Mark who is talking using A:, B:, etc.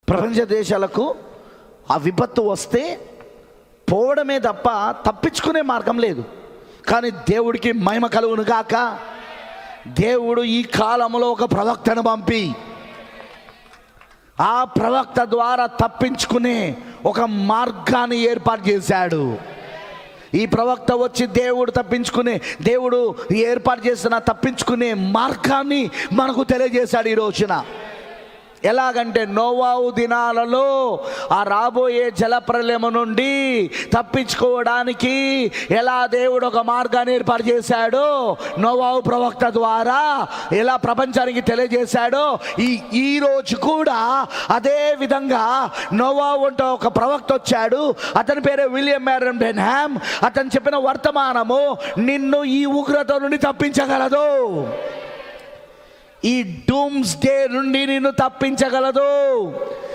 A: ప్రపంచ దేశాలకు ఆ విపత్తు వస్తే పోవడమే తప్ప తప్పించుకునే మార్గం లేదు. కానీ దేవుడికి మహిమ కలుగును గాక, దేవుడు ఈ కాలంలో ఒక ప్రవక్తను పంపి ఆ ప్రవక్త ద్వారా తప్పించుకునే ఒక మార్గాన్ని ఏర్పాటు చేశాడు. ఈ ప్రవక్త వచ్చి దేవుడు ఏర్పాటు చేసిన తప్పించుకునే మార్గాన్ని మనకు తెలియజేశాడు ఈ రోజున. ఎలాగంటే నోవాహు దినాలలో ఆ రాబోయే జలప్రలయము నుండి తప్పించుకోవడానికి ఎలా దేవుడు ఒక మార్గాన్ని ఏర్పాటు చేశాడో, నోవాహు ప్రవక్త ద్వారా ఎలా ప్రపంచానికి తెలియజేశాడో, ఈ రోజు కూడా అదే విధంగా నోవాహు అంటే ఒక ప్రవక్త వచ్చాడు. అతని పేరే విలియం మ్యారన్ బెన్హామ్. అతను చెప్పిన వర్తమానము నిన్ను ఈ ఉగ్రత నుండి తప్పించగలదు, ఈ డూమ్స్ డే నుండి నిన్ను తప్పించగలదు.